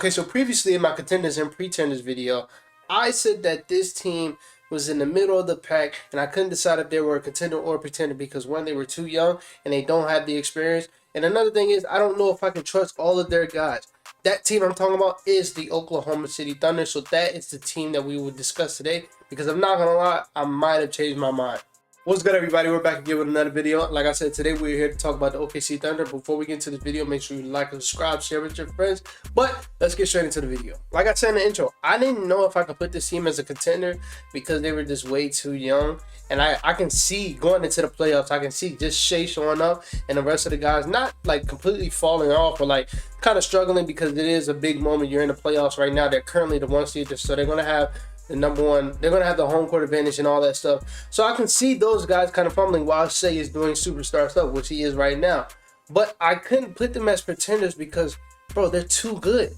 Okay, so previously in my Contenders and Pretenders video, I said that this team was in the middle of the pack, and I couldn't decide if they were a contender or a pretender because, one, they were too young and they don't have the experience. And another thing is, I don't know if I can trust all of their guys. That team I'm talking about is the Oklahoma City Thunder, so that is the team that we will discuss today, because I'm not going to lie, I might have changed my mind. What's good, everybody? We're back again with another video. Like I said, today we're here to talk about the OKC Thunder. Before we get into this video, make sure you like and subscribe, share with your friends. But let's get straight into the video. Like I said in the intro, I didn't know if I could put this team as a contender because they were just way too young. And I can see going into the playoffs, I can see just Shai showing up and the rest of the guys not like completely falling off or like kind of struggling, because it is a big moment. You're in the playoffs right now. They're currently the 1 seed, so they're going to have the number one, they're going to have the home court advantage and all that stuff. So I can see those guys kind of fumbling while Shai is doing superstar stuff, which he is right now. But I couldn't put them as pretenders because, bro, they're too good.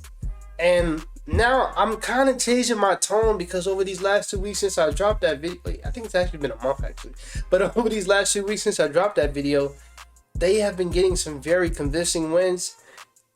And now I'm kind of changing my tone because over these last 2 weeks since I dropped that video, I think it's actually been a month actually, but over these last 2 weeks since I dropped that video, they have been getting some very convincing wins.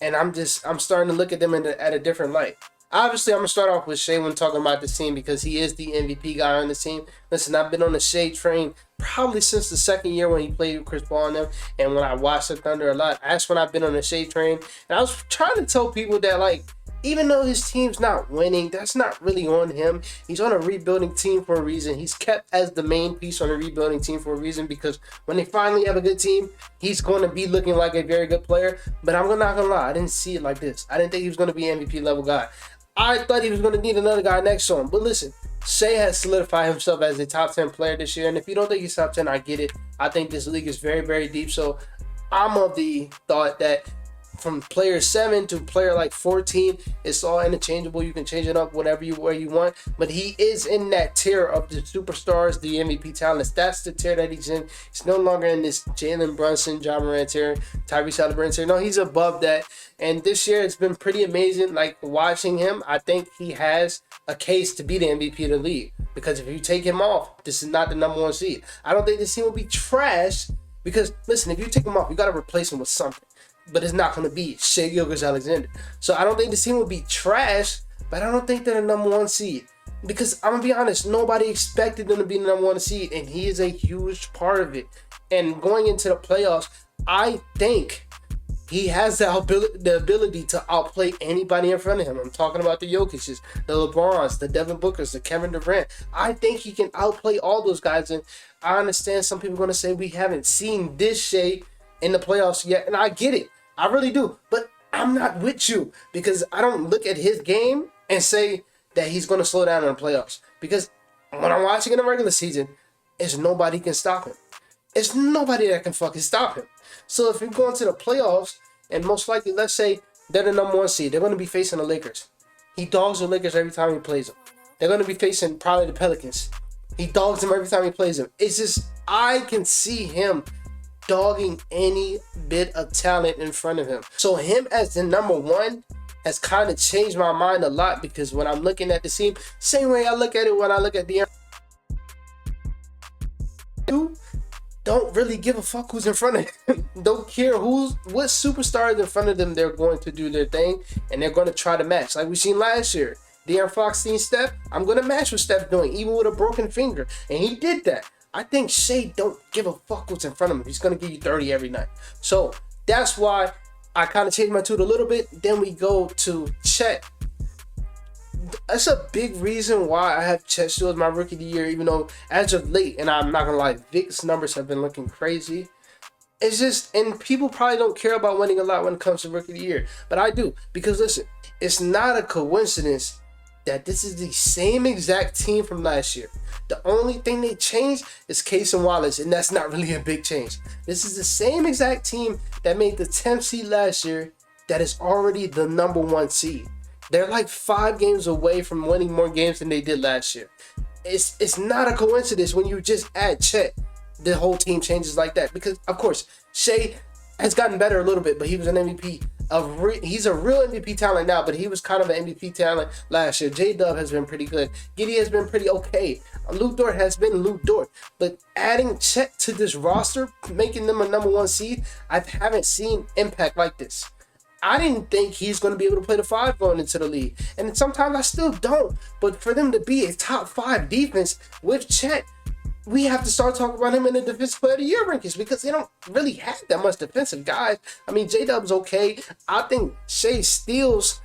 And I'm starting to look at them at a different light. Obviously, I'm going to start off with Shai when talking about this team because he is the MVP guy on the team. Listen, I've been on the Shai train probably since the second year when he played with Chris Paul and them, and when I watched the Thunder a lot. That's when I've been on the Shai train. And I was trying to tell people that, like, even though his team's not winning, that's not really on him. He's on a rebuilding team for a reason. He's kept as the main piece on a rebuilding team for a reason, because when they finally have a good team, he's going to be looking like a very good player. But I'm not going to lie, I didn't see it like this. I didn't think he was going to be an MVP level guy. I thought he was going to need another guy next to him. But listen, Shai has solidified himself as a top 10 player this year. And if you don't think he's top 10, I get it. I think this league is very, very deep. So I'm of the thought that from player 7 to player like 14, it's all interchangeable. You can change it up whatever where you want. But he is in that tier of the superstars, the MVP talents. That's the tier that he's in. He's no longer in this Jalen Brunson, Ja Morant tier, Tyrese Halliburton tier. No, he's above that. And this year it's been pretty amazing. Like watching him, I think he has a case to be the MVP of the league. Because if you take him off, this is not the number 1 seed. I don't think this team will be trash. Because listen, if you take him off, you got to replace him with something. But it's not going to be Shai Gilgeous-Alexander. So I don't think the team will be trash, but I don't think they're the number 1 seed. Because I'm going to be honest, nobody expected them to be the number 1 seed, and he is a huge part of it. And going into the playoffs, I think he has the ability to outplay anybody in front of him. I'm talking about the Jokic's, the LeBrons, the Devin Bookers, the Kevin Durant. I think he can outplay all those guys. And I understand some people are going to say we haven't seen this Shai in the playoffs yet, and I get it. I really do. But I'm not with you, because I don't look at his game and say that he's going to slow down in the playoffs. Because when I'm watching in the regular season, it's nobody can stop him. It's nobody that can fucking stop him. So if we go into the playoffs, and most likely, let's say they're the number 1 seed, they're going to be facing the Lakers. He dogs the Lakers every time he plays them. They're going to be facing probably the Pelicans. He dogs them every time he plays them. It's just, I can see him dogging any bit of talent in front of him. So him as the number 1 has kind of changed my mind a lot, because when I'm looking at the team, same way I look at it when I look at the don't really give a fuck who's in front of him. Don't care what superstars in front of them. They're going to do their thing, and they're going to try to match. Like we seen last year, De'Aaron Fox seen Steph. I'm going to match what Steph's doing, even with a broken finger, and he did that. I think Shai don't give a fuck what's in front of him. He's going to give you 30 every night. So that's why I kind of changed my tune a little bit. Then we go to Chet. That's a big reason why I have Chet still as my rookie of the year, even though as of late, and I'm not going to lie, Vic's numbers have been looking crazy. It's just, and people probably don't care about winning a lot when it comes to rookie of the year. But I do, because listen, it's not a coincidence that this is the same exact team from last year. The only thing they changed is Case and Wallace, and that's not really a big change. This is the same exact team that made the 10th seed last year that is already the number 1 seed. They're like 5 games away from winning more games than they did last year. It's not a coincidence when you just add Chet, the whole team changes like that. Because, of course, Shai has gotten better a little bit, but he was an MVP. He's a real MVP talent now, but he was kind of an MVP talent last year. J-Dub has been pretty good. Giddey has been pretty okay. Lu Dort has been Lu Dort. But adding Chet to this roster, making them a number 1 seed, I haven't seen impact like this. I didn't think he's going to be able to play the 5 going into the league. And sometimes I still don't. But for them to be a top 5 defense with Chet, we have to start talking about him in the Defensive Player of the Year rankings because they don't really have that much defensive guys. I mean, J-Dub's okay. I think Shai steals.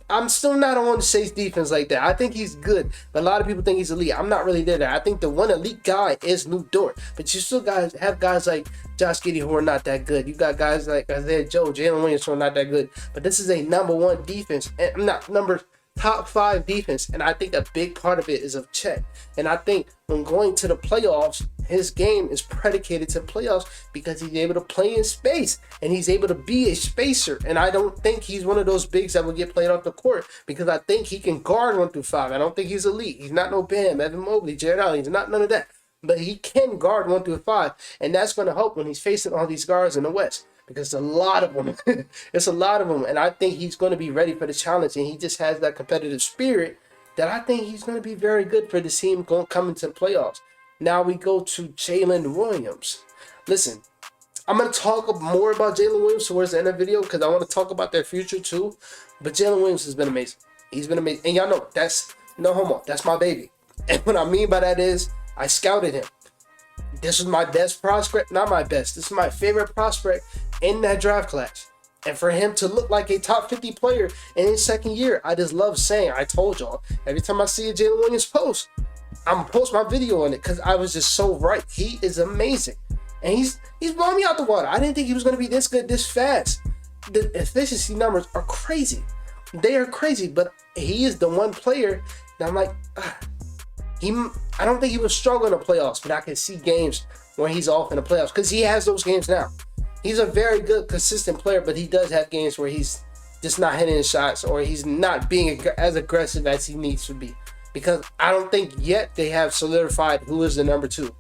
I'm still not on Shai's defense like that. I think he's good, but a lot of people think he's elite. I'm not really there. I think the one elite guy is Lu Dort, but you still have guys like Josh Giddey who are not that good. You got guys like Isaiah Joe, Jaylen Williams who are not that good. But this is a number 1 defense, and I'm not top 5 defense, and I think a big part of it is of Chet. And I think when going to the playoffs, his game is predicated to playoffs because he's able to play in space and he's able to be a spacer. And I don't think he's one of those bigs that will get played off the court because I think he can guard 1 through 5. I don't think he's elite. He's not no Bam, Evan Mobley, Jared Allen. He's not none of that. But he can guard 1 through 5, and that's going to help when he's facing all these guards in the West. Because it's a lot of them. It's a lot of them. And I think he's going to be ready for the challenge. And he just has that competitive spirit that I think he's going to be very good for the team coming to the playoffs. Now we go to Jaylen Williams. Listen, I'm going to talk more about Jaylen Williams towards the end of the video because I want to talk about their future too. But Jaylen Williams has been amazing. He's been amazing. And y'all know, that's no homo. That's my baby. And what I mean by that is I scouted him. This is my best prospect. Not my best. This is my favorite prospect in that draft class. And for him to look like a top 50 player in his second year, I just love saying, I told y'all, every time I see a Jaylen Williams post, I'm gonna post my video on it because I was just so right. He is amazing. And he's blowing me out the water. I didn't think he was gonna be this good this fast. The efficiency numbers are crazy. They are crazy, but he is the one player that I'm like, I don't think he was struggling in the playoffs, but I can see games where he's off in the playoffs because he has those games now. He's a very good, consistent player, but he does have games where he's just not hitting his shots or he's not being as aggressive as he needs to be. Because I don't think yet they have solidified who is the number 2.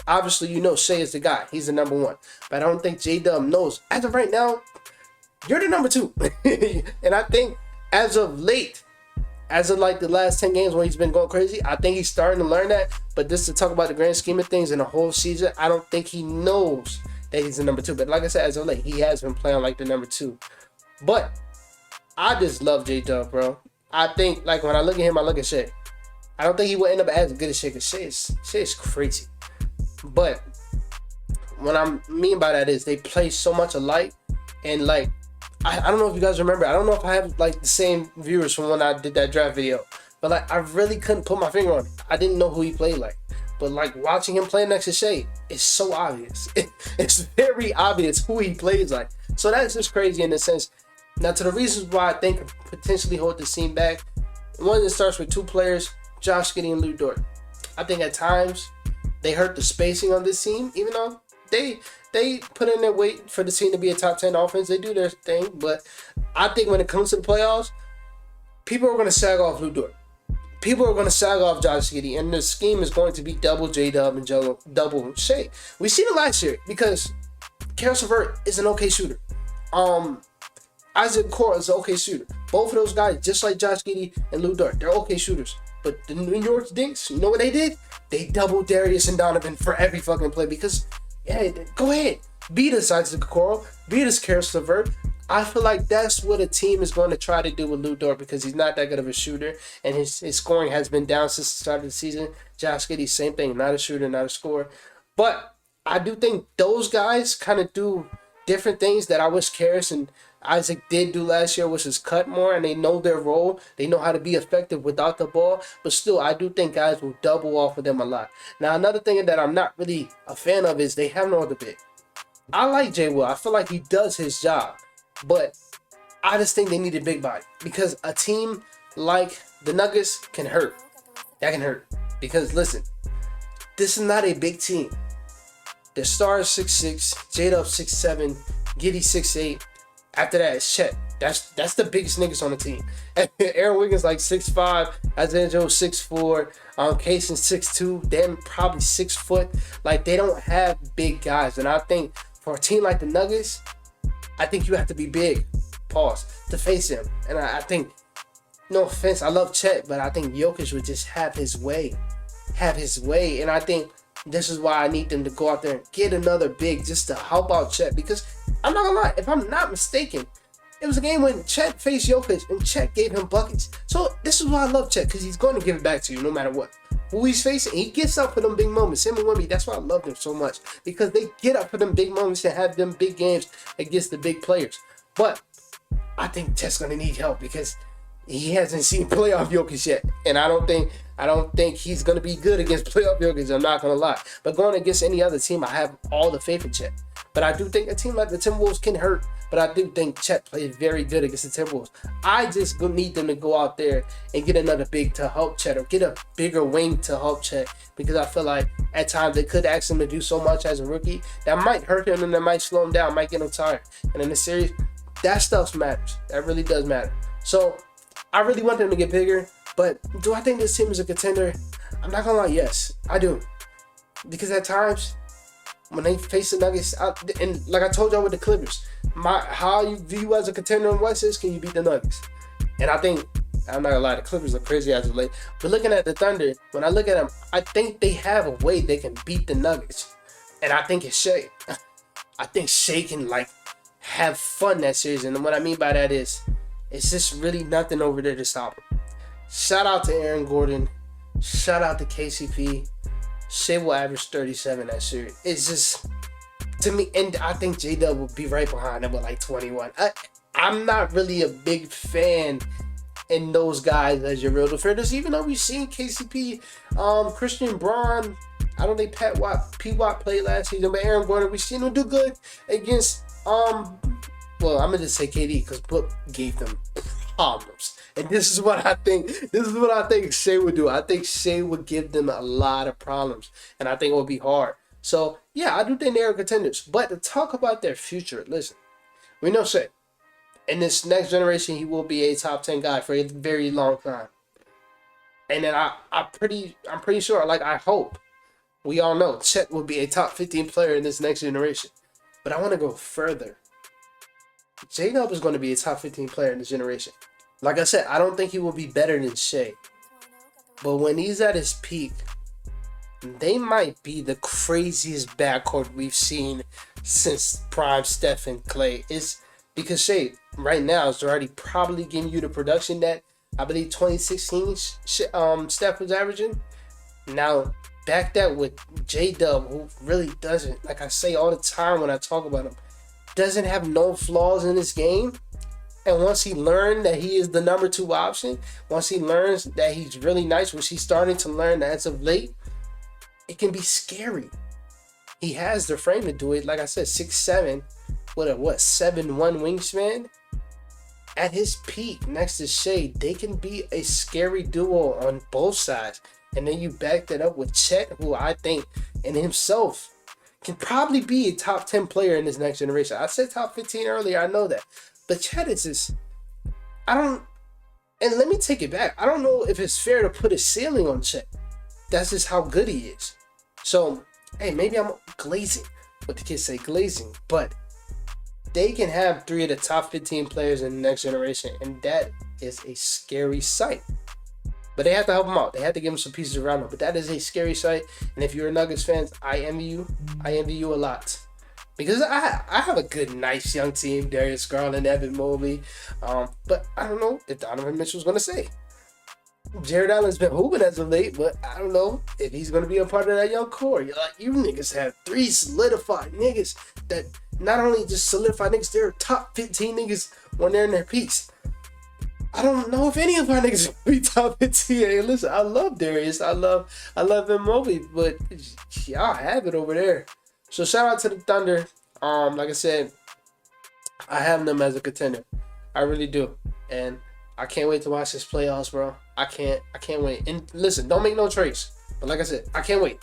Obviously, you know Shai is the guy. He's the number 1. But I don't think J-Dub knows. As of right now, you're the number 2. And I think as of late, as of like the last 10 games where he's been going crazy, I think he's starting to learn that. But just to talk about the grand scheme of things in the whole season, I don't think he knows that he's the number 2. But like I said, as of late, he has been playing like the number 2. But I just love J-Dub, bro. I think, like, when I look at him, I look at Shai. I don't think he will end up as good as Shai because Shai is crazy. But what I mean by that is they play so much alike. And, like, I don't know if you guys remember. I don't know if I have, like, the same viewers from when I did that draft video. But, like, I really couldn't put my finger on it. I didn't know who he played like. But, like, watching him play next to Shai, it's so obvious. It's very obvious who he plays like. So that's just crazy in a sense. Now, to the reasons why I think could potentially hold the team back, one, it starts with 2 players, Josh Giddey and Lu Dort. I think at times they hurt the spacing on this team, even though they put in their weight for the team to be a top 10 offense. They do their thing. But I think when it comes to the playoffs, people are going to sag off Lu Dort. People are going to sag off Josh Giddey, and the scheme is going to be double J-Dub and double Shai. We seen it last year because Karis LeVert is an okay shooter. Isaac Okoro is an okay shooter. Both of those guys, just like Josh Giddey and Lu Dort, they're okay shooters. But the New York Knicks, you know what they did? They doubled Darius and Donovan for every fucking play because, yeah, go ahead. Beat us, Isaac Okoro. Beat us, Karis LeVert. I feel like that's what a team is going to try to do with Lu Dort because he's not that good of a shooter, and his scoring has been down since the start of the season. Josh Giddey, same thing, not a shooter, not a scorer. But I do think those guys kind of do different things that I wish Karis and Isaac did do last year, which is cut more, and they know their role. They know how to be effective without the ball. But still, I do think guys will double off of them a lot. Now, another thing that I'm not really a fan of is they have no other big. I like Jay Will. I feel like he does his job. But I just think they need a big body because a team like the Nuggets can hurt. That can hurt. Because, listen, this is not a big team. The star is 6'6", J-Dub 6'7", Giddey 6'8". After that, it's Chet. That's the biggest niggas on the team. Aaron Wiggins like 6'5", Isaiah Joe 6'4", Kaysen 6'2", them probably 6 foot. Like, they don't have big guys. And I think for a team like the Nuggets, I think you have to be big, pause, to face him. And I think, no offense, I love Chet, but I think Jokic would just have his way. And I think this is why I need them to go out there and get another big just to help out Chet. Because I'm not gonna lie, if I'm not mistaken, It was a game when Chet faced Jokic and Chet gave him buckets. So this is why I love Chet, because he's going to give it back to you no matter what. Who he's facing, he gets up for them big moments. Him and Wemby, that's why I love them so much, because they get up for them big moments and have them big games against the big players. But I think Chet's going to need help because he hasn't seen playoff Jokic yet, and I don't think he's going to be good against playoff Jokic. I'm not going to lie. But going against any other team, I have all the faith in Chet. But I do think a team like the Timberwolves can hurt. But I do think Chet played very good against the Timberwolves. I just need them to go out there and get another big to help Chet, or get a bigger wing to help Chet, because I feel like at times they could ask him to do so much as a rookie that might hurt him and that might slow him down, might get him tired. And in the series, that stuff matters. That really does matter. So I really want them to get bigger. But do I think this team is a contender? I'm not going to lie, yes, I do. Because at times, when they face the Nuggets, and like I told y'all with the Clippers, how you view as a contender in West is, can you beat the Nuggets? And I think, I'm not gonna lie, the Clippers look crazy as of late. But looking at the Thunder, when I look at them, I think they have a way they can beat the Nuggets. And I think it's Shai. I think Shai can have fun that series. And what I mean by that is, it's just really nothing over there to stop him. Shout out to Aaron Gordon. Shout out to KCP. Shai will average 37 that series. It's just, to me, and I think J-Dub will be right behind him with 21. I'm not really a big fan in those guys as your real defenders, even though we've seen KCP, Christian Braun, I don't think P-Watt played last season, but Aaron Gordon, we've seen him do good against, well, I'm going to just say KD, because Book gave them problems. And this is what I think Shai would do. I think Shai would give them a lot of problems. And I think it would be hard. So, yeah, I do think they're contenders. But to talk about their future, listen, we know Shai. In this next generation, he will be a top 10 guy for a very long time. And then I'm pretty sure, I hope, we all know Chet will be a top 15 player in this next generation. But I want to go further. J-Dub is going to be a top 15 player in this generation. Like I said, I don't think he will be better than Shai. But when he's at his peak, they might be the craziest backcourt we've seen since prime Steph and Clay. It's because Shai right now is already probably giving you the production that I believe 2016 Steph was averaging. Now, back that with J-Dub, who really doesn't, like I say all the time when I talk about him, doesn't have no flaws in his game. And once he learned that he is the number 2 option, once he learns that he's really nice, which he's starting to learn as of late, it can be scary. He has the frame to do it. Like I said, 6'7", with a 7'1" wingspan. At his peak, next to Shai, they can be a scary duo on both sides. And then you back that up with Chet, who I think in himself can probably be a top 10 player in this next generation. I said top 15 earlier, I know that. But Chet is just, and let me take it back. I don't know if it's fair to put a ceiling on Chet. That's just how good he is. So, hey, maybe I'm glazing, what the kids say, glazing. But they can have 3 of the top 15 players in the next generation, and that is a scary sight. But they have to help him out. They have to give him some pieces around him. But that is a scary sight. And if you're a Nuggets fan, I envy you. I envy you a lot. Because I have a good, nice young team. Darius Garland, Evan Mobley. But I don't know if Donovan Mitchell's going to say. Jared Allen's been hooping as of late, but I don't know if he's going to be a part of that young core. You niggas have 3 solidified niggas that not only just solidified niggas, they're top 15 niggas when they're in their peaks. I don't know if any of our niggas will be top 15. Hey, listen, I love Darius. I love Evan Mobley, but y'all have it over there. So shout out to the Thunder. Like I said, I have them as a contender. I really do. And I can't wait to watch this playoffs, bro. I can't wait. And listen, don't make no trades. But like I said, I can't wait.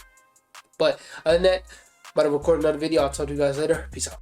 But other than that, I'm about to record another video. I'll talk to you guys later. Peace out.